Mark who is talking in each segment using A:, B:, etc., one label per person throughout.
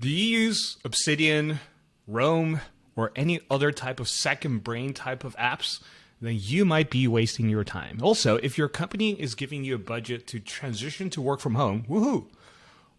A: Do you use Obsidian, Roam, or any other type of second brain type of apps? Then you might be wasting your time. Also, if your company is giving you a budget to transition to work from home, woohoo!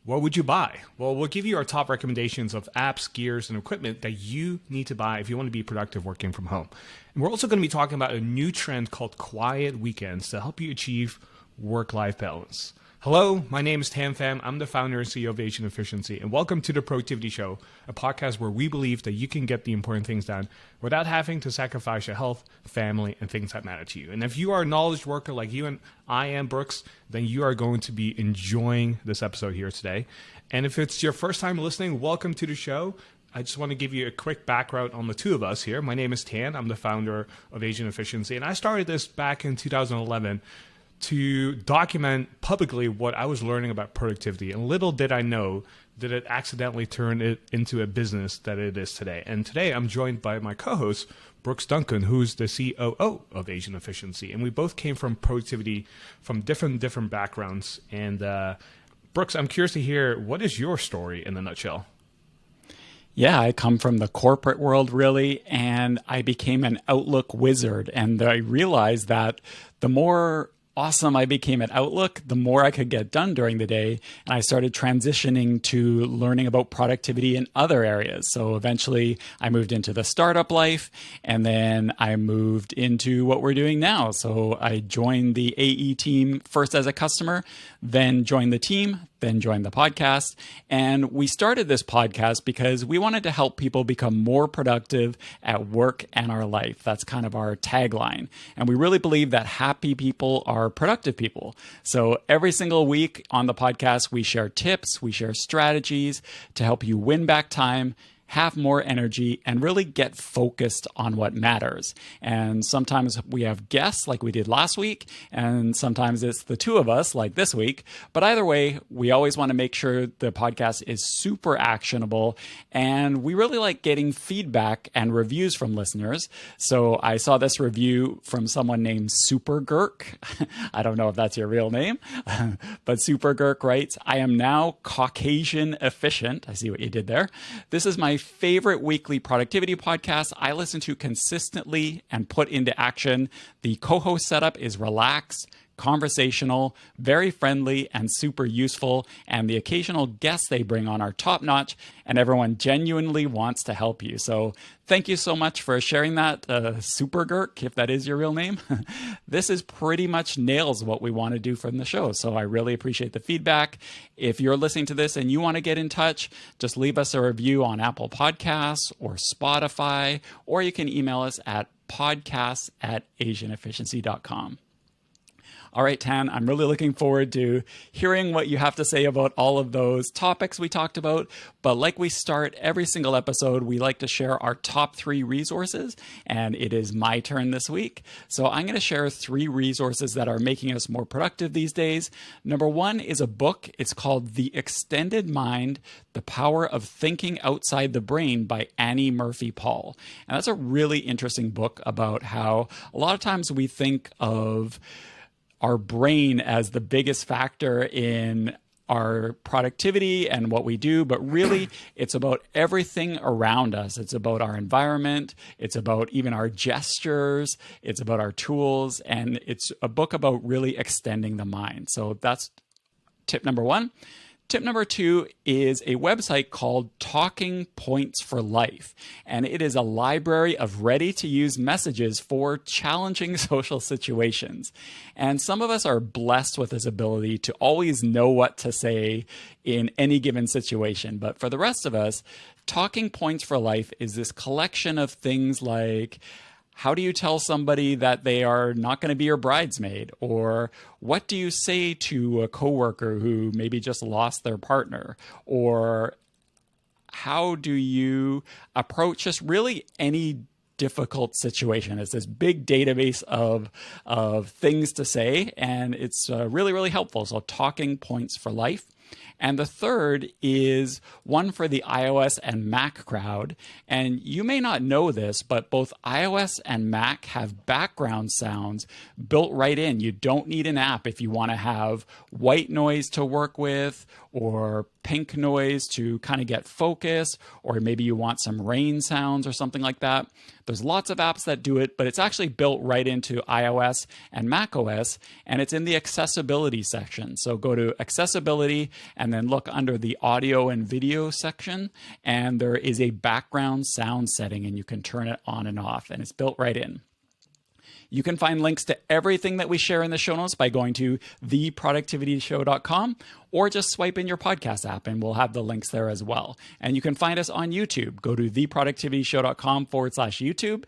A: What would you buy? Well, we'll give you our top recommendations of apps, gears, and equipment that you need to buy if you want to be productive working from home. And we're also going to be talking about a new trend called quiet weekends to help you achieve work-life balance. Hello, my name is Thanh Pham. I'm the founder and CEO of Asian Efficiency, and welcome to The Productivity Show, a podcast where we believe that you can get the important things done without having to sacrifice your health, family, and things that matter to you. And if you are a knowledge worker like you and I am, Brooks, then you are going to be enjoying this episode here today. And if it's your first time listening, welcome to the show. I just want to give you a quick background on the two of us here. My name is Thanh. I'm the founder of Asian Efficiency, and I started this back in 2011 to document publicly what I was learning about productivity. And little did I know that it accidentally turned it into a business that it is today. And today I'm joined by my co-host, Brooks Duncan, who's the COO of Asian Efficiency. And we both came from productivity from different backgrounds. And Brooks, I'm curious to hear, what is your story in a nutshell?
B: Yeah, I come from the corporate world, really, and I became an Outlook wizard. And I realized that the more awesome I became at Outlook, the more I could get done during the day. And I started transitioning to learning about productivity in other areas. So eventually I moved into the startup life, and then I moved into what we're doing now. So I joined the AE team first as a customer, then joined the team, then joined the podcast. And we started this podcast because we wanted to help people become more productive at work and our life. That's kind of our tagline. And we really believe that happy people are productive people. So every single week on the podcast, we share tips, we share strategies to help you win back time, have more energy, and really get focused on what matters. And sometimes we have guests like we did last week, and sometimes it's the two of us like this week. But either way, we always want to make sure the podcast is super actionable, and we really like getting feedback and reviews from listeners. So I saw this review from someone named Super Gurk. I don't know if that's your real name, but Super Gurk writes, "I am now Caucasian efficient." I see what you did there. "This is my favorite weekly productivity podcast I listen to consistently and put into action. The co-host setup is relaxed, conversational, very friendly, and super useful. And the occasional guests they bring on are top-notch, and everyone genuinely wants to help you." So thank you so much for sharing that, Super Gurk, if that is your real name. This is pretty much nails what we want to do from the show. So I really appreciate the feedback. If you're listening to this and you want to get in touch, just leave us a review on Apple Podcasts or Spotify, or you can email us at podcasts@asianefficiency.com. All right, Thanh, I'm really looking forward to hearing what you have to say about all of those topics we talked about. But like we start every single episode, we like to share our top 3 resources, and it is my turn this week. So I'm going to share 3 resources that are making us more productive these days. Number 1 is a book. It's called The Extended Mind, The Power of Thinking Outside the Brain by Annie Murphy Paul. And that's a really interesting book about how a lot of times we think of our brain as the biggest factor in our productivity and what we do, but really it's about everything around us. It's about our environment. It's about even our gestures. It's about our tools. And it's a book about really extending the mind. So that's tip number 1. Tip number 2 is a website called Talking Points for Life, and it is a library of ready-to-use messages for challenging social situations. And some of us are blessed with this ability to always know what to say in any given situation. But for the rest of us, Talking Points for Life is this collection of things like, how do you tell somebody that they are not going to be your bridesmaid? Or what do you say to a coworker who maybe just lost their partner? Or how do you approach just really any difficult situation? It's this big database of things to say, and it's really, really helpful. So Talking Points for Life. And the third is one for the iOS and Mac crowd. And you may not know this, but both iOS and Mac have background sounds built right in. You don't need an app if you want to have white noise to work with, or pink noise to kind of get focus, or maybe you want some rain sounds or something like that. There's lots of apps that do it, but it's actually built right into iOS and macOS, and it's in the accessibility section. So go to accessibility and then look under the audio and video section, and there is a background sound setting, and you can turn it on and off, and it's built right in. You can find links to everything that we share in the show notes by going to theproductivityshow.com, or just swipe in your podcast app and we'll have the links there as well. And you can find us on YouTube. Go to theproductivityshow.com/YouTube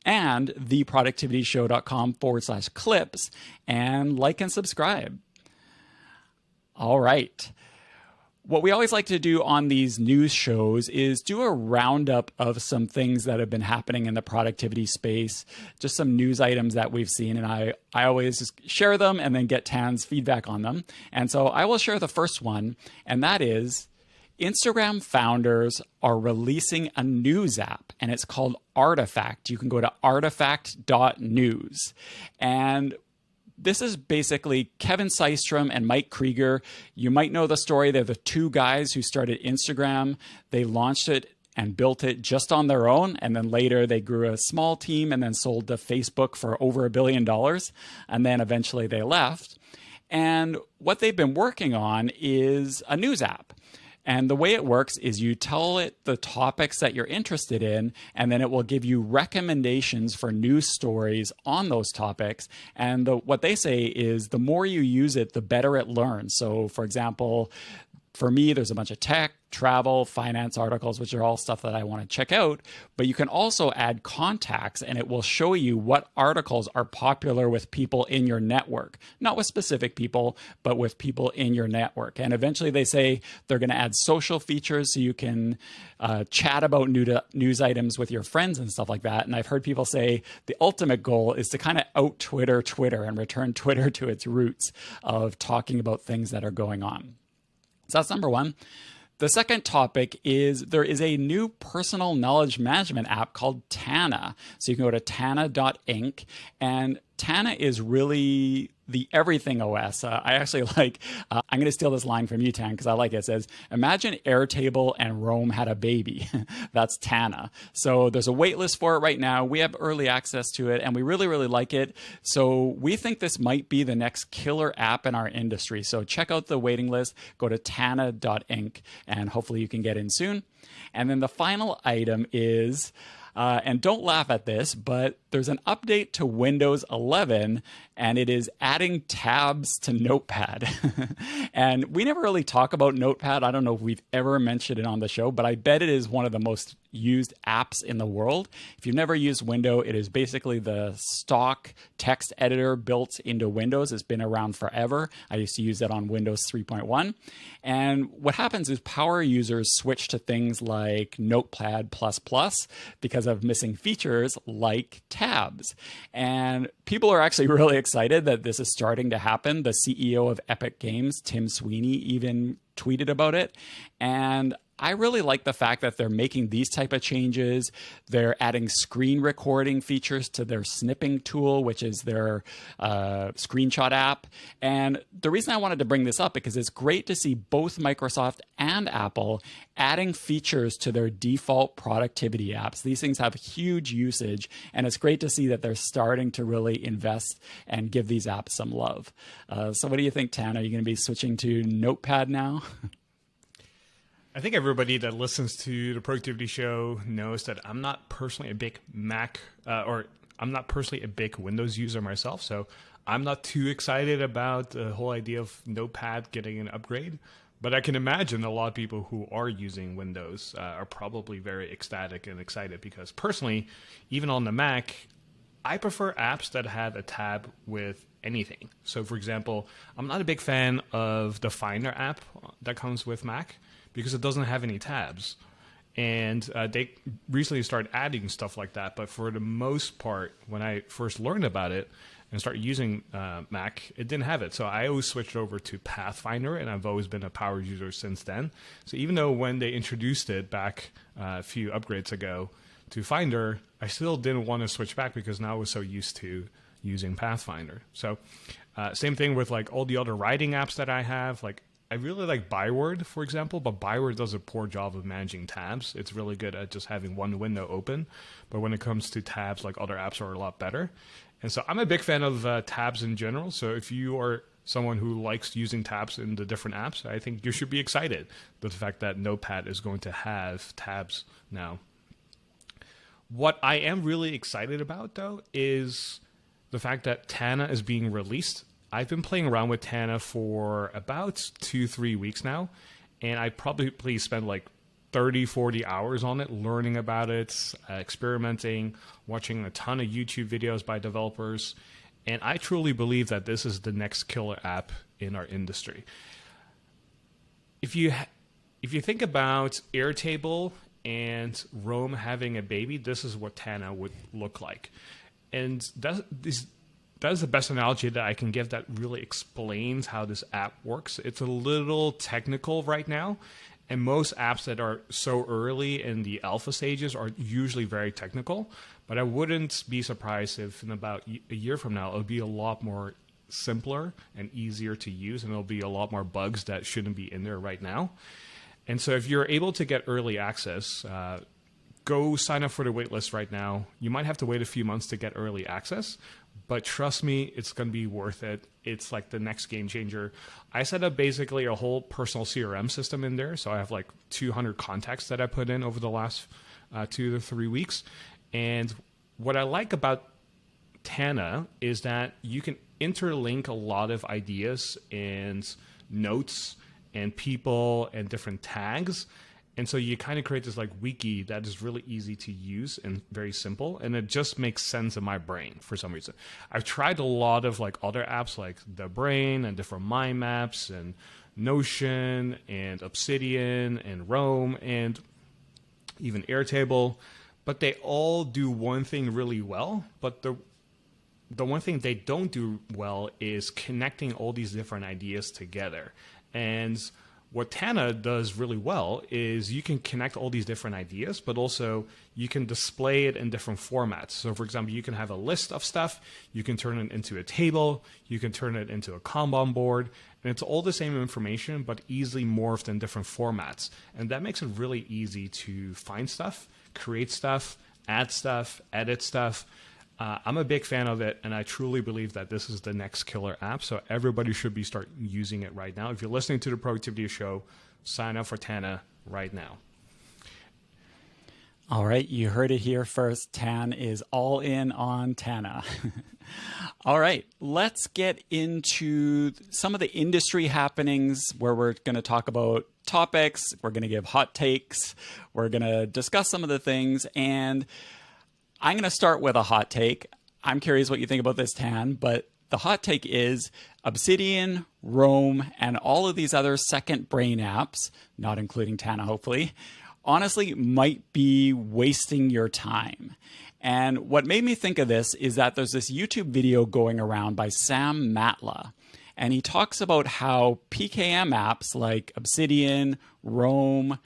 B: and theproductivityshow.com/clips and like and subscribe. All right. What we always like to do on these news shows is do a roundup of some things that have been happening in the productivity space, just some news items that we've seen. And I always just share them and then get Tan's feedback on them. And so I will share the first one, and that is Instagram founders are releasing a news app, and it's called Artifact. You can go to artifact.news. And this is basically Kevin Systrom and Mike Krieger. You might know the story. They're the two guys who started Instagram. They launched it and built it just on their own. And then later they grew a small team and then sold to Facebook for over $1 billion. And then eventually they left. And what they've been working on is a news app. And the way it works is you tell it the topics that you're interested in, and then it will give you recommendations for news stories on those topics. And what they say is the more you use it, the better it learns. So, for example, for me, there's a bunch of tech, travel, finance articles, which are all stuff that I want to check out. But you can also add contacts, and it will show you what articles are popular with people in your network. Not with specific people, but with people in your network. And eventually they say they're going to add social features so you can chat about news items with your friends and stuff like that. And I've heard people say the ultimate goal is to kind of out-Twitter Twitter and return Twitter to its roots of talking about things that are going on. So that's number one. The second topic is there is a new personal knowledge management app called Tana. So you can go to tana.inc, and Tana is really the everything OS. I actually like, I'm going to steal this line from you, Tan, because I like it. It says, imagine Airtable and Rome had a baby. That's Tana. So there's a wait list for it right now. We have early access to it, and we really, really like it. So we think this might be the next killer app in our industry. So check out the waiting list. Go to tana.inc, and hopefully you can get in soon. And then the final item is, and don't laugh at this, but there's an update to Windows 11, and it is adding tabs to Notepad. And we never really talk about Notepad. I don't know if we've ever mentioned it on the show, but I bet it is one of the most used apps in the world. If you've never used Windows, it is basically the stock text editor built into Windows. It's been around forever. I used to use it on Windows 3.1. And what happens is power users switch to things like Notepad++ because of missing features like tabs. And people are actually really excited that this is starting to happen. The CEO of Epic Games, Tim Sweeney, even tweeted about it. And I really like the fact that they're making these type of changes. They're adding screen recording features to their snipping tool, which is their screenshot app. And the reason I wanted to bring this up because it's great to see both Microsoft and Apple adding features to their default productivity apps. These things have huge usage, and it's great to see that they're starting to really invest and give these apps some love. So what do you think, Tan? Are you going to be switching to Notepad now?
A: I think everybody that listens to the Productivity Show knows that I'm not personally a big I'm not personally a big Windows user myself, so I'm not too excited about the whole idea of Notepad getting an upgrade. But I can imagine a lot of people who are using Windows are probably very ecstatic and excited because personally, even on the Mac, I prefer apps that have a tab with anything. So for example, I'm not a big fan of the Finder app that comes with Mac, because it doesn't have any tabs. And they recently started adding stuff like that. But for the most part, when I first learned about it, and started using Mac, it didn't have it. So I always switched over to Pathfinder, and I've always been a power user since then. So even though when they introduced it back a few upgrades ago to Finder, I still didn't want to switch back because now I was so used to using Pathfinder. So same thing with like all the other writing apps that I have. Like I really like Byword, for example, but Byword does a poor job of managing tabs. It's really good at just having one window open. But when it comes to tabs, like other apps are a lot better. And so I'm a big fan of tabs in general. So if you are someone who likes using tabs in the different apps, I think you should be excited with the fact that Notepad is going to have tabs now. What I am really excited about, though, is the fact that Tana is being released. I've been playing around with Tana for about 2-3 weeks now, and I probably spent like 30-40 hours on it, learning about it, experimenting, watching a ton of YouTube videos by developers, and I truly believe that this is the next killer app in our industry. If you think about Airtable and Roam having a baby, this is what Tana would look like. And that is the best analogy that I can give that really explains how this app works. It's a little technical right now, and most apps that are so early in the alpha stages are usually very technical, but I wouldn't be surprised if in about a year from now, it'll be a lot more simpler and easier to use, and there'll be a lot more bugs that shouldn't be in there right now. And so if you're able to get early access, go sign up for the waitlist right now. You might have to wait a few months to get early access, but trust me, it's going to be worth it. It's like the next game changer. I set up basically a whole personal CRM system in there. So I have like 200 contacts that I put in over the last 2 to 3 weeks. And what I like about Tana is that you can interlink a lot of ideas and notes and people and different tags. And so you kind of create this like wiki that is really easy to use and very simple. And it just makes sense in my brain for some reason. I've tried a lot of like other apps like The Brain and different mind maps and Notion and Obsidian and Roam and even Airtable, but they all do one thing really well. But the one thing they don't do well is connecting all these different ideas together. And what Tana does really well is you can connect all these different ideas, but also you can display it in different formats. So for example, you can have a list of stuff, you can turn it into a table, you can turn it into a Kanban board, and it's all the same information, but easily morphed in different formats. And that makes it really easy to find stuff, create stuff, add stuff, edit stuff. I'm a big fan of it, and I truly believe that this is the next killer app. So everybody should be start using it right now. If you're listening to the Productivity Show, sign up for Tana right now.
B: All right, you heard it here first. Tan is all in on Tana. All right, let's get into some of the industry happenings where we're going to talk about topics. We're going to give hot takes. We're going to discuss some of the things, and I'm going to start with a hot take. I'm curious what you think about this, Tan, but the hot take is Obsidian, Roam, and all of these other second brain apps, not including Tana, hopefully, honestly might be wasting your time. And what made me think of this is that there's this YouTube video going around by Sam Matla, and he talks about how PKM apps like Obsidian, Roam,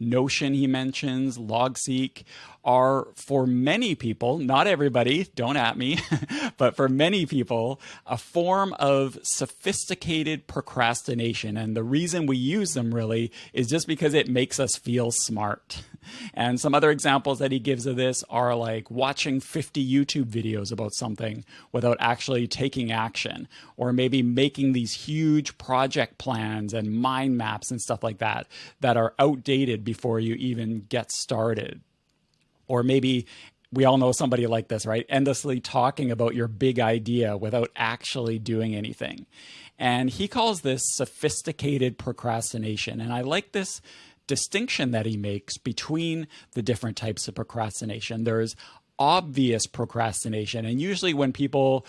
B: Notion he mentions, Logseek are for many people, not everybody, don't at me, but for many people, a form of sophisticated procrastination. And the reason we use them really is just because it makes us feel smart. And some other examples that he gives of this are like watching 50 YouTube videos about something without actually taking action, or maybe making these huge project plans and mind maps and stuff like that that are outdated before you even get started. Or maybe we all know somebody like this, right? Endlessly talking about your big idea without actually doing anything. And he calls this sophisticated procrastination. And I like this distinction that he makes between the different types of procrastination. There's obvious procrastination. And usually when people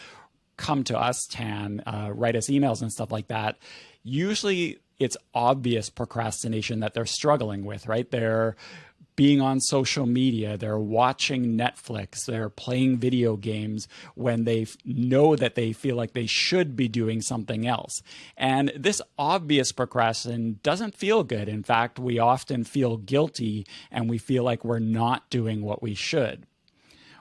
B: come to us, Tan, write us emails and stuff like that, usually it's obvious procrastination that they're struggling with, right? They're being on social media, they're watching Netflix, they're playing video games when they know that they feel like they should be doing something else. And this obvious procrastination doesn't feel good. In fact, we often feel guilty and we feel like we're not doing what we should.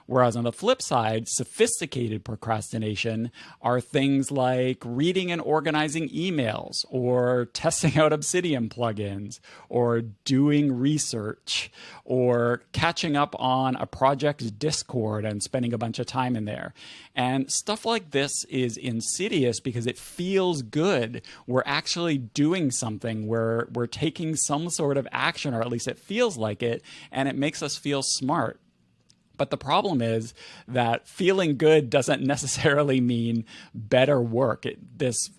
B: Whereas on the flip side, sophisticated procrastination are things like reading and organizing emails, or testing out Obsidian plugins, or doing research, or catching up on a project's Discord and spending a bunch of time in there. And stuff like this is insidious because it feels good. We're actually doing something. We're taking some sort of action, or at least it feels like it, and it makes us feel smart. But the problem is that feeling good doesn't necessarily mean better work. This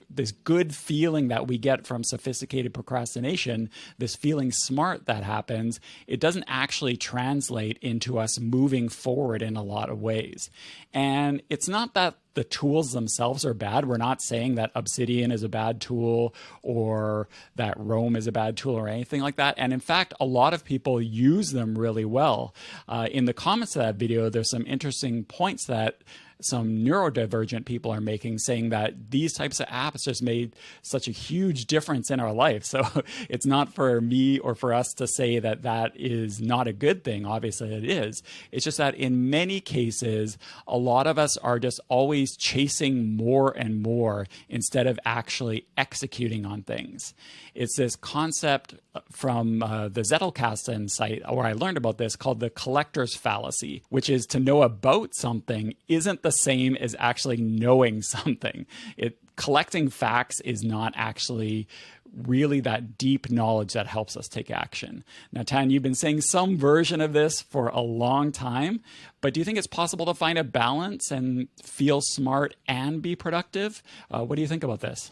B: good feeling that we get from sophisticated procrastination, this feeling smart that happens, it doesn't actually translate into us moving forward in a lot of ways. And it's not that the tools themselves are bad. We're not saying that Obsidian is a bad tool or that Roam is a bad tool or anything like that. And in fact, a lot of people use them really well. In the comments of that video, there's some interesting points that some neurodivergent people are making, saying that these types of apps just made such a huge difference in our life. So it's not for me or for us to say that that is not a good thing. Obviously it is. It's just that in many cases, a lot of us are just always chasing more and more instead of actually executing on things. It's this concept from the Zettelkasten site where I learned about this, called the collector's fallacy, which is to know about something isn't the same as actually knowing something. Collecting facts is not actually really that deep knowledge that helps us take action. Now, Thanh, you've been saying some version of this for a long time, but do you think it's possible to find a balance and feel smart and be productive? What do you think about this?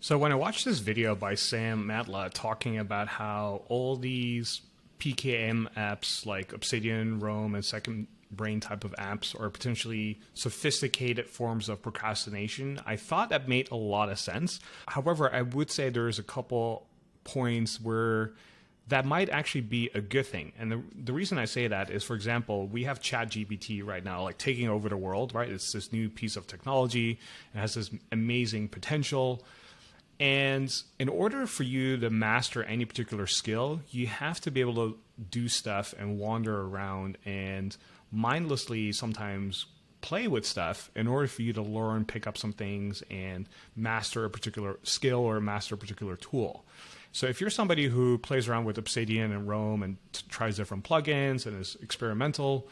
A: So when I watched this video by Sam Matla talking about how all these PKM apps like Obsidian, Roam, and Second Brain type of apps are potentially sophisticated forms of procrastination, I thought that made a lot of sense. However, I would say there's a couple points where that might actually be a good thing. And the reason I say that is, for example, we have ChatGPT right now, like taking over the world, right? It's this new piece of technology. It has this amazing potential. And in order for you to master any particular skill, you have to be able to do stuff and wander around and mindlessly sometimes play with stuff in order for you to learn, pick up some things, and master a particular skill or master a particular tool. So if you're somebody who plays around with Obsidian and Roam and tries different plugins and is experimental,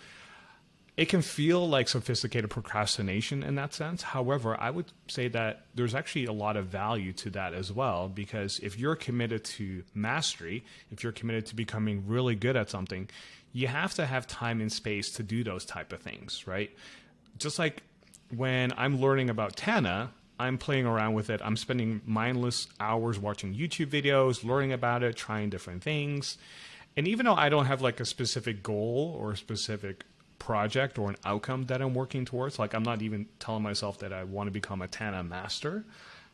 A: it can feel like sophisticated procrastination in that sense. However, I would say that there's actually a lot of value to that as well, because if you're committed to mastery, if you're committed to becoming really good at something, you have to have time and space to do those type of things, right? Just like when I'm learning about Tana, I'm playing around with it. I'm spending mindless hours watching YouTube videos, learning about it, trying different things. And even though I don't have like a specific goal or a specific project or an outcome that I'm working towards, like I'm not even telling myself that I want to become a Tana master.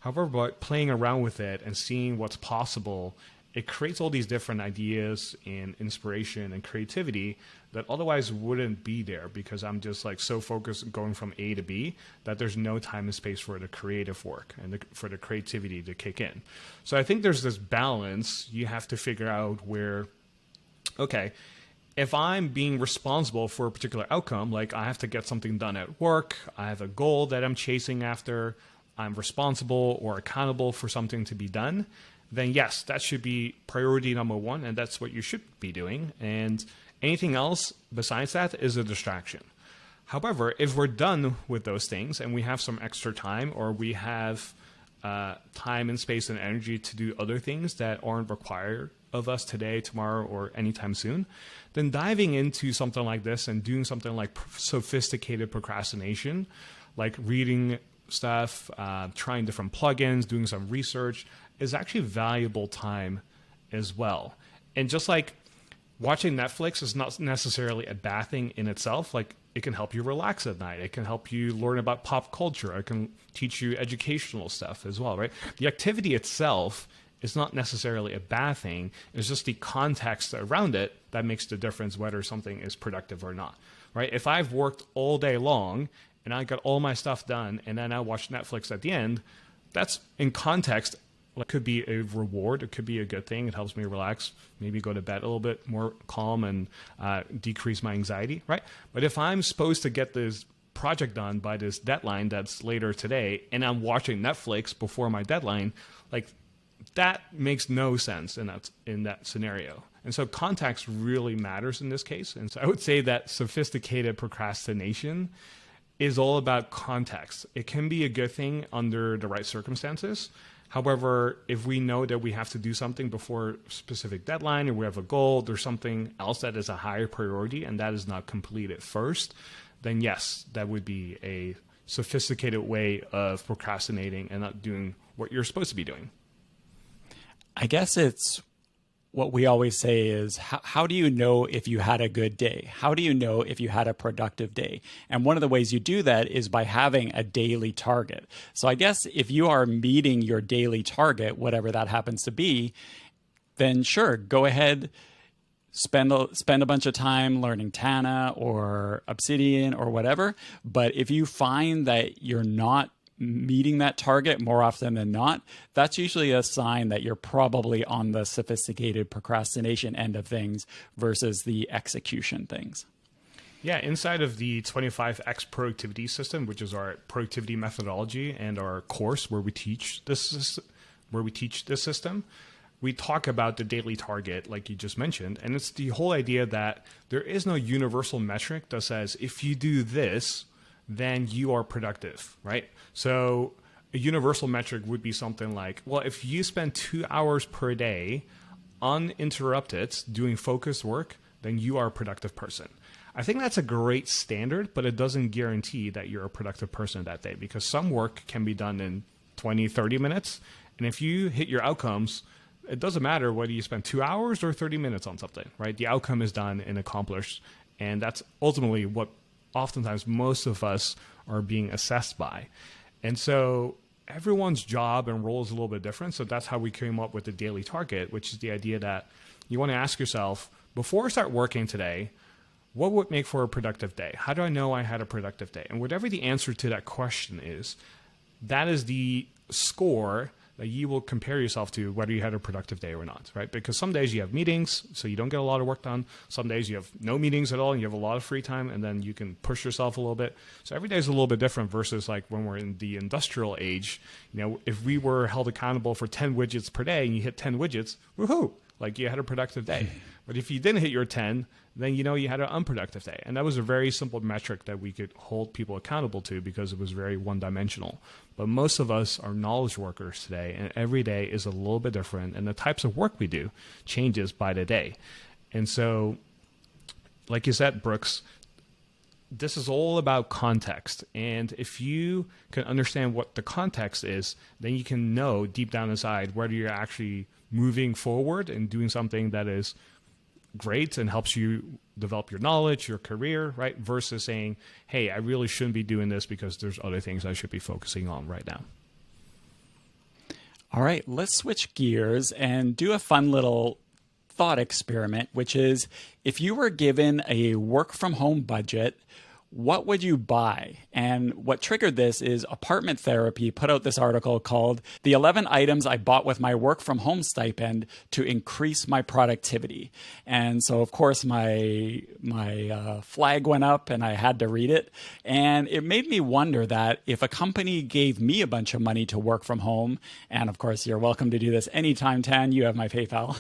A: However, by playing around with it and seeing what's possible, it creates all these different ideas and inspiration and creativity that otherwise wouldn't be there, because I'm just like so focused going from A to B that there's no time and space for the creative work and for the creativity to kick in. So I think there's this balance you have to figure out where, okay, if I'm being responsible for a particular outcome, like I have to get something done at work, I have a goal that I'm chasing after, I'm responsible or accountable for something to be done, then yes, that should be priority number one, and that's what you should be doing. And anything else besides that is a distraction. However, if we're done with those things and we have some extra time, or we have time and space and energy to do other things that aren't required of us today, tomorrow, or anytime soon, then diving into something like this and doing something like sophisticated procrastination, like reading stuff, trying different plugins, doing some research, is actually valuable time as well. And just like watching Netflix is not necessarily a bad thing in itself, like it can help you relax at night. It can help you learn about pop culture. It can teach you educational stuff as well, right? The activity itself is not necessarily a bad thing. It's just the context around it that makes the difference whether something is productive or not, right? If I've worked all day long and I got all my stuff done and then I watch Netflix at the end, that's in context. It could be a reward. It could be a good thing. It helps me relax, maybe go to bed a little bit more calm and decrease my anxiety, right? But if I'm supposed to get this project done by this deadline that's later today and I'm watching Netflix before my deadline, like that makes no sense in that scenario. And so context really matters in this case. And so I would say that sophisticated procrastination is all about context. It can be a good thing under the right circumstances. However, if we know that we have to do something before a specific deadline or we have a goal, there's something else that is a higher priority and that is not completed first, then yes, that would be a sophisticated way of procrastinating and not doing what you're supposed to be doing.
B: I guess it's what we always say is, how do you know if you had a good day? How do you know if you had a productive day? And one of the ways you do that is by having a daily target. So I guess if you are meeting your daily target, whatever that happens to be, then sure, go ahead, spend a bunch of time learning Tana or Obsidian or whatever. But if you find that you're not meeting that target more often than not, that's usually a sign that you're probably on the sophisticated procrastination end of things versus the execution things.
A: Yeah, inside of the 25X productivity system, which is our productivity methodology and our course where we teach this system, we talk about the daily target, like you just mentioned, and it's the whole idea that there is no universal metric that says if you do this, then you are productive, right? So a universal metric would be something like, well, if you spend 2 hours per day uninterrupted doing focused work, then you are a productive person. I think that's a great standard, but it doesn't guarantee that you're a productive person that day because some work can be done in 20, 30 minutes. And if you hit your outcomes, it doesn't matter whether you spend 2 hours or 30 minutes on something, right? The outcome is done and accomplished. And that's ultimately what oftentimes most of us are being assessed by. And so everyone's job and role is a little bit different. So that's how we came up with the daily target, which is the idea that you want to ask yourself, before I start working today, what would make for a productive day? How do I know I had a productive day? And whatever the answer to that question is, that is the score that you will compare yourself to whether you had a productive day or not, right? Because some days you have meetings, so you don't get a lot of work done. Some days you have no meetings at all and you have a lot of free time and then you can push yourself a little bit. So every day is a little bit different versus like when we're in the industrial age. You know, if we were held accountable for 10 widgets per day and you hit 10 widgets, woohoo, like you had a productive day. But if you didn't hit your 10, then you know you had an unproductive day. And that was a very simple metric that we could hold people accountable to because it was very one-dimensional. But most of us are knowledge workers today, and every day is a little bit different, and the types of work we do changes by the day. And so, like you said, Brooks, this is all about context. And if you can understand what the context is, then you can know deep down inside whether you're actually moving forward and doing something that is great and helps you develop your knowledge, your career, right? Versus saying, hey, I really shouldn't be doing this because there's other things I should be focusing on right now.
B: All right, let's switch gears and do a fun little thought experiment, which is if you were given a work from home budget, what would you buy? And what triggered this is Apartment Therapy put out this article called The 11 Items I Bought with My Work from Home Stipend to Increase My Productivity. And so, of course, my flag went up and I had to read it. And it made me wonder that if a company gave me a bunch of money to work from home, and of course, you're welcome to do this anytime, Tan, you have my PayPal,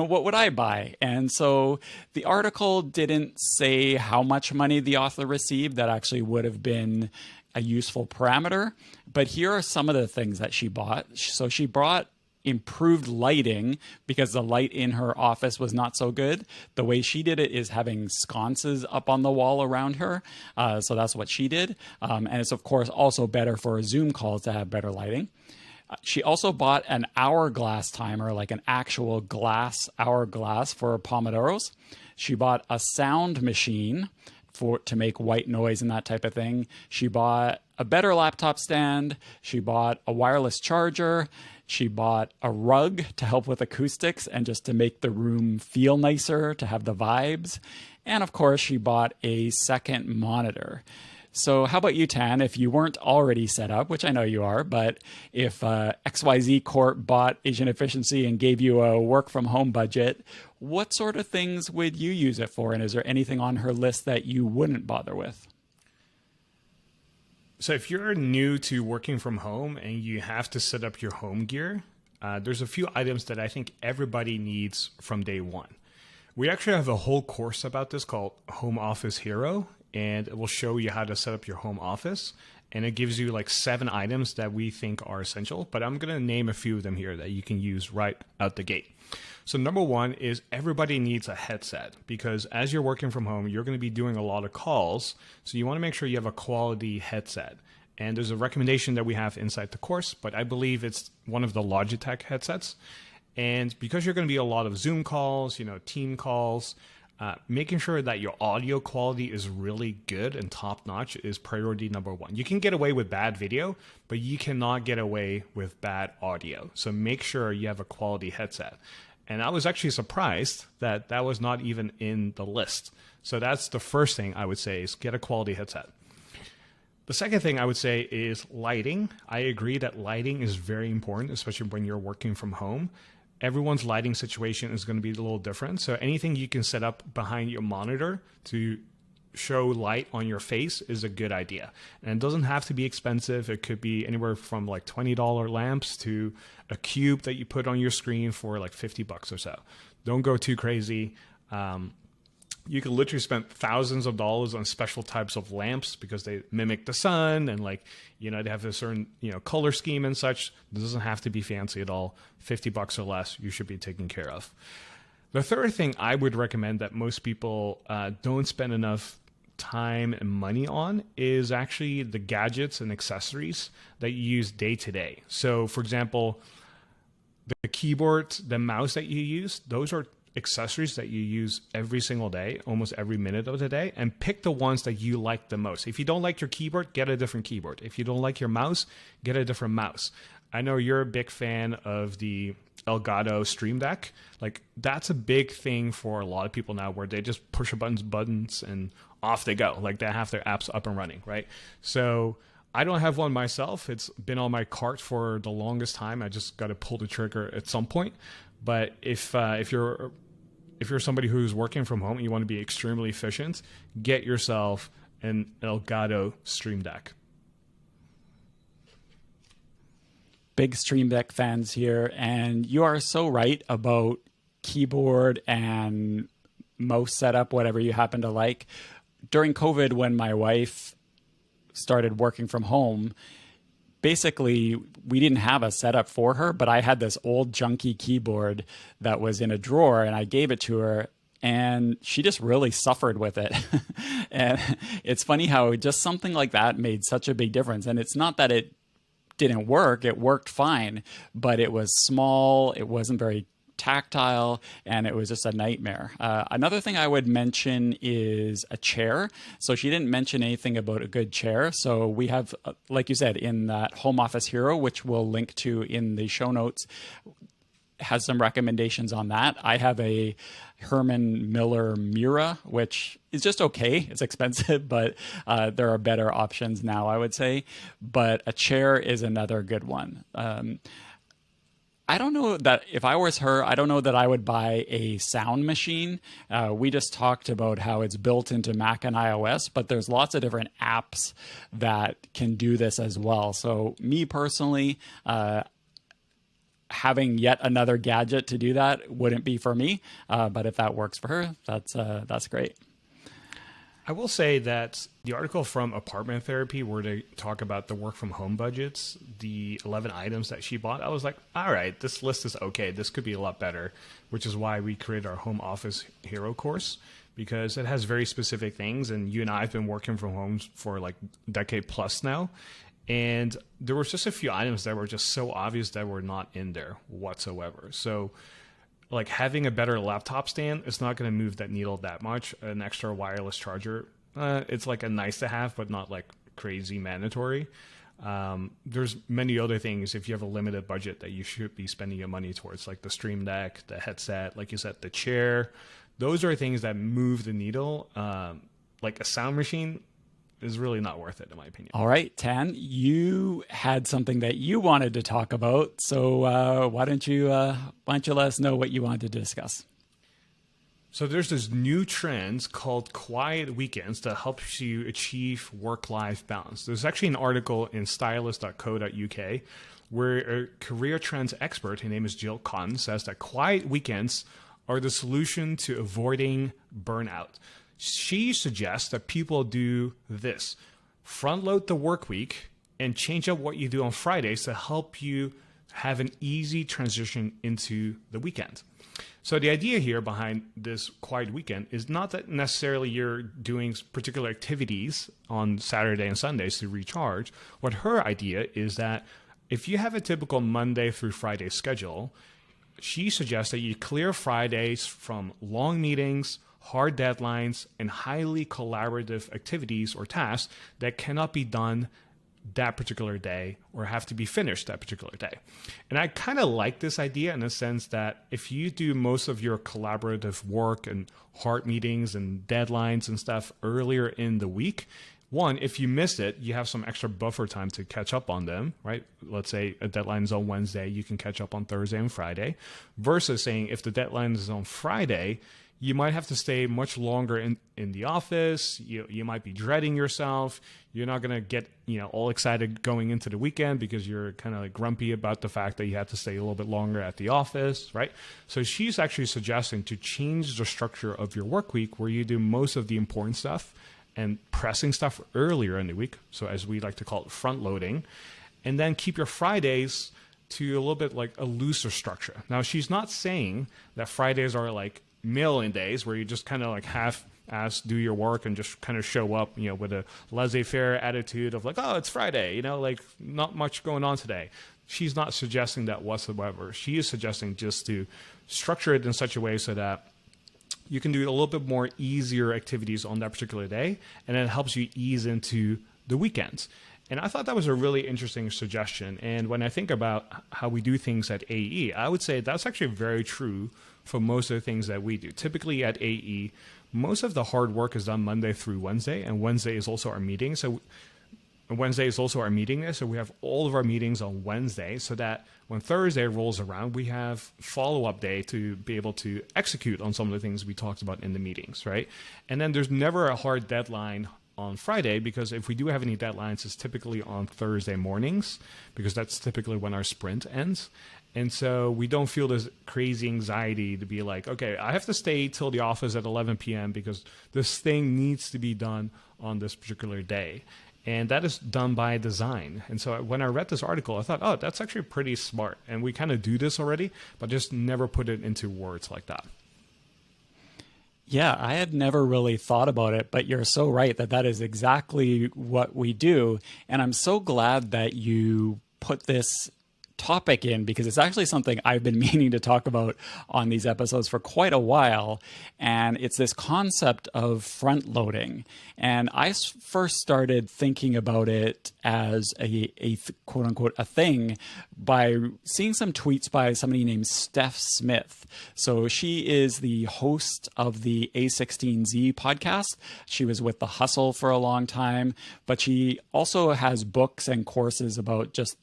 B: what would I buy? And so the article didn't say how much money the author received. That actually would have been a useful parameter. But here are some of the things that she bought. So she bought improved lighting because the light in her office was not so good. The way she did it is having sconces up on the wall around her. So that's what she did. And it's, of course, also better for Zoom calls to have better lighting. She also bought an hourglass timer, like an actual glass hourglass for Pomodoros. She bought a sound machine to make white noise and that type of thing. She bought a better laptop stand. She bought a wireless charger. She bought a rug to help with acoustics and just to make the room feel nicer, to have the vibes. And of course, she bought a second monitor. So how about you, Tan? If you weren't already set up, which I know you are, but if XYZ Corp bought Asian Efficiency and gave you a work from home budget, what sort of things would you use it for? And is there anything on her list that you wouldn't bother with?
A: So if you're new to working from home and you have to set up your home gear, there's a few items that I think everybody needs from day one. We actually have a whole course about this called Home Office Hero, and it will show you how to set up your home office. And it gives you like 7 items that we think are essential, but I'm going to name a few of them here that you can use right out the gate. So number 1 is everybody needs a headset, because as you're working from home, you're going to be doing a lot of calls. So you want to make sure you have a quality headset. And there's a recommendation that we have inside the course, but I believe it's one of the Logitech headsets. And because you're going to be a lot of Zoom calls, team calls, making sure that your audio quality is really good and top notch is priority number 1. You can get away with bad video, but you cannot get away with bad audio. So make sure you have a quality headset. And I was actually surprised that that was not even in the list. So that's the first thing I would say, is get a quality headset. The second thing I would say is lighting. I agree that lighting is very important, especially when you're working from home. Everyone's lighting situation is going to be a little different. So anything you can set up behind your monitor to show light on your face is a good idea. And it doesn't have to be expensive. It could be anywhere from like $20 lamps to a cube that you put on your screen for like $50 or so. Don't go too crazy. You can literally spend thousands of dollars on special types of lamps because they mimic the sun and they have a certain, color scheme and such. It doesn't have to be fancy at all. $50 or less, you should be taken care of. The third thing I would recommend that most people don't spend enough time and money on is actually the gadgets and accessories that you use day to day. So for example, the keyboard, the mouse that you use, those are accessories that you use every single day, almost every minute of the day, and pick the ones that you like the most. If you don't like your keyboard, get a different keyboard. If you don't like your mouse, get a different mouse. I know you're a big fan of the Elgato Stream Deck. Like, that's a big thing for a lot of people now, where they just push a buttons and off they go. Like, they have their apps up and running, right? So I don't have one myself. It's been on my cart for the longest time. I just got to pull the trigger at some point. But if you're somebody who's working from home and you want to be extremely efficient, get yourself an Elgato Stream Deck.
B: Big Stream Deck fans here, and you are so right about keyboard and mouse setup, whatever you happen to like. During COVID, when my wife started working from home, basically we didn't have a setup for her, but I had this old junky keyboard that was in a drawer, and I gave it to her, and she just really suffered with it. And it's funny how just something like that made such a big difference. And it's not that it didn't work, it worked fine, but it was small, it wasn't very tactile, and it was just a nightmare. Another thing I would mention is a chair. So she didn't mention anything about a good chair. So we have, like you said, in that Home Office Hero, which we'll link to in the show notes, has some recommendations on that. I have a Herman Miller Mura, which is just okay. It's expensive, but there are better options now, I would say. But a chair is another good one. I don't know that if I was her, I don't know that I would buy a sound machine. We just talked about how it's built into Mac and iOS, but there's lots of different apps that can do this as well. So me personally, having yet another gadget to do that wouldn't be for me. But if that works for her, that's great.
A: I will say that the article from Apartment Therapy, where they talk about the work from home budgets, the 11 items that she bought, I was like, all right, this list is okay. This could be a lot better, which is why we created our Home Office Hero course, because it has very specific things. And you and I have been working from home for like a decade plus now. And there was just a few items that were just so obvious that were not in there whatsoever. So like having a better laptop stand, it's not going to move that needle that much. An extra wireless charger, it's like a nice to have, but not like crazy mandatory. There's many other things if you have a limited budget that you should be spending your money towards, like the Stream Deck, the headset, like you said, the chair. Those are things that move the needle. Like a sound machine is really not worth it, in my opinion.
B: All right, Tan, you had something that you wanted to talk about. So why don't you let us know what you wanted to discuss?
A: So there's this new trend called quiet weekends that helps you achieve work-life balance. There's actually an article in stylist.co.uk where a career trends expert, her name is Jill Cotton, says that quiet weekends are the solution to avoiding burnout. She suggests that people do this: front load the work week and change up what you do on Fridays to help you have an easy transition into the weekend. So the idea here behind this quiet weekend is not that necessarily you're doing particular activities on Saturday and Sundays to recharge. What her idea is that if you have a typical Monday through Friday schedule, she suggests that you clear Fridays from long meetings, hard deadlines, and highly collaborative activities or tasks that cannot be done that particular day or have to be finished that particular day. And I kind of like this idea in the sense that if you do most of your collaborative work and hard meetings and deadlines and stuff earlier in the week, one, if you miss it, you have some extra buffer time to catch up on them, right? Let's say a deadline is on Wednesday, you can catch up on Thursday and Friday, versus saying if the deadline is on Friday, you might have to stay much longer in the office. You might be dreading yourself. You're not going to get all excited going into the weekend because you're kind of like grumpy about the fact that you have to stay a little bit longer at the office, right? So she's actually suggesting to change the structure of your work week where you do most of the important stuff and pressing stuff earlier in the week. So as we like to call it, front loading, and then keep your Fridays to a little bit like a looser structure. Now, she's not saying that Fridays are like million days where you just kind of like half-ass do your work and just kind of show up, with a laissez-faire attitude of like, oh, it's Friday, like not much going on today. She's not suggesting that whatsoever. She is suggesting just to structure it in such a way so that you can do a little bit more easier activities on that particular day, and it helps you ease into the weekends. And I thought that was a really interesting suggestion. And when I think about how we do things at AE, I would say that's actually very true for most of the things that we do. Typically at AE, most of the hard work is done Monday through Wednesday, and Wednesday is also our meeting. So Wednesday is also our meeting day. So we have all of our meetings on Wednesday so that when Thursday rolls around, we have follow-up day to be able to execute on some of the things we talked about in the meetings, right? And then there's never a hard deadline on Friday, because if we do have any deadlines, it's typically on Thursday mornings, because that's typically when our sprint ends. And so we don't feel this crazy anxiety to be like, okay, I have to stay till the office at 11 p.m. because this thing needs to be done on this particular day. And that is done by design. And so when I read this article, I thought, oh, that's actually pretty smart. And we kind of do this already, but just never put it into words like that.
B: Yeah, I had never really thought about it, but you're so right that is exactly what we do. And I'm so glad that you put this topic in, because it's actually something I've been meaning to talk about on these episodes for quite a while. And it's this concept of front loading. And I first started thinking about it as a quote unquote a thing by seeing some tweets by somebody named Steph Smith. So she is the host of the A16Z podcast. She was with The Hustle for a long time, but she also has books and courses about just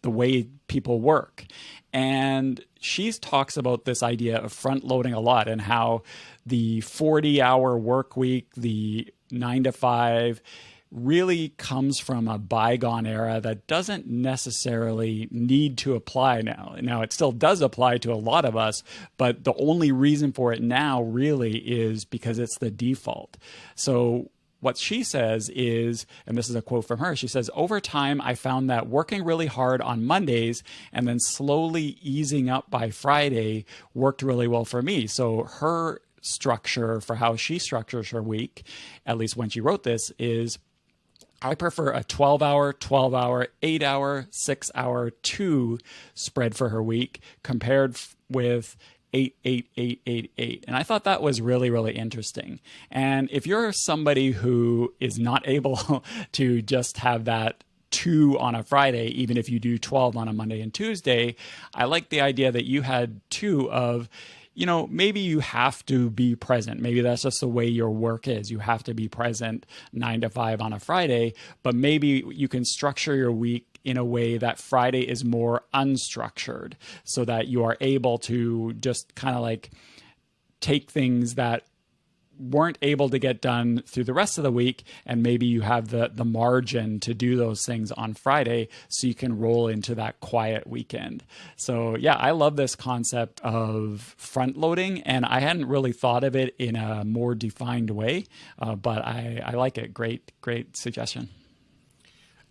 B: the way people work. And she talks about this idea of front loading a lot, and how the 40-hour work week, the 9 to 5, really comes from a bygone era that doesn't necessarily need to apply now. Now, it still does apply to a lot of us, but the only reason for it now really is because it's the default. So what she says is, and this is a quote from her, she says, over time, I found that working really hard on Mondays and then slowly easing up by Friday worked really well for me. So her structure for how she structures her week, at least when she wrote this, is I prefer a 12-hour, 12-hour, 8-hour, 6-hour, 2 spread for her week compared with 8, 8, 8, 8, 8. And I thought that was really, really interesting. And if you're somebody who is not able to just have that 2 on a Friday, even if you do 12 on a Monday and Tuesday, I like the idea that you had 2 of, maybe you have to be present. Maybe that's just the way your work is. You have to be present 9 to 5 on a Friday, but maybe you can structure your week in a way that Friday is more unstructured so that you are able to just kind of like take things that weren't able to get done through the rest of the week, and maybe you have the margin to do those things on Friday so you can roll into that quiet weekend. So yeah, I love this concept of front loading, and I hadn't really thought of it in a more defined way, but I like it. Great suggestion.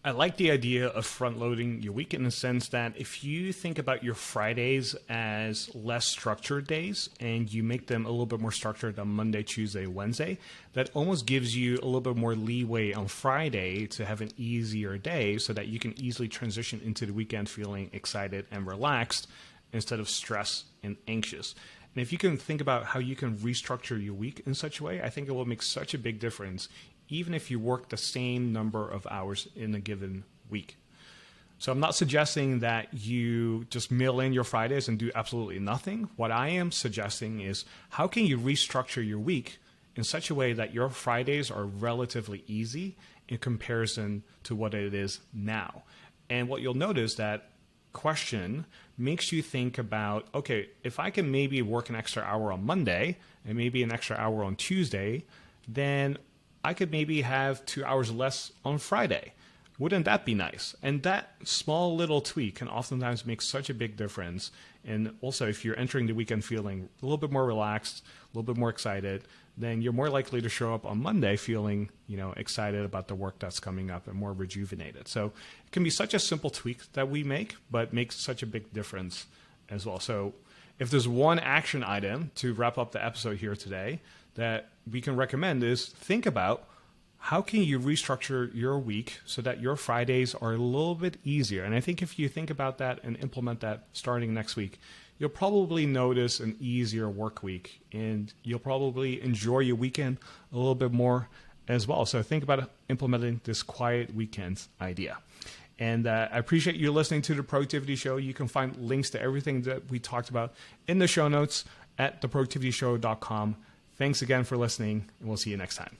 A: I like the idea of front loading your week in the sense that if you think about your Fridays as less structured days and you make them a little bit more structured on Monday, Tuesday, Wednesday, that almost gives you a little bit more leeway on Friday to have an easier day so that you can easily transition into the weekend feeling excited and relaxed instead of stressed and anxious. And if you can think about how you can restructure your week in such a way, I think it will make such a big difference even if you work the same number of hours in a given week. So I'm not suggesting that you just mill in your Fridays and do absolutely nothing. What I am suggesting is how can you restructure your week in such a way that your Fridays are relatively easy in comparison to what it is now. And what you'll notice that question makes you think about, okay, if I can maybe work an extra hour on Monday and maybe an extra hour on Tuesday, then I could maybe have 2 hours less on Friday. Wouldn't that be nice? And that small little tweak can oftentimes make such a big difference. And also, if you're entering the weekend feeling a little bit more relaxed, a little bit more excited, then you're more likely to show up on Monday feeling, excited about the work that's coming up and more rejuvenated. So it can be such a simple tweak that we make, but makes such a big difference as well. So if there's one action item to wrap up the episode here today that we can recommend is think about how can you restructure your week so that your Fridays are a little bit easier. And I think if you think about that and implement that starting next week, you'll probably notice an easier work week and you'll probably enjoy your weekend a little bit more as well. So think about implementing this quiet weekend idea. And I appreciate you listening to the Productivity Show. You can find links to everything that we talked about in the show notes at theproductivityshow.com. Thanks again for listening, and we'll see you next time.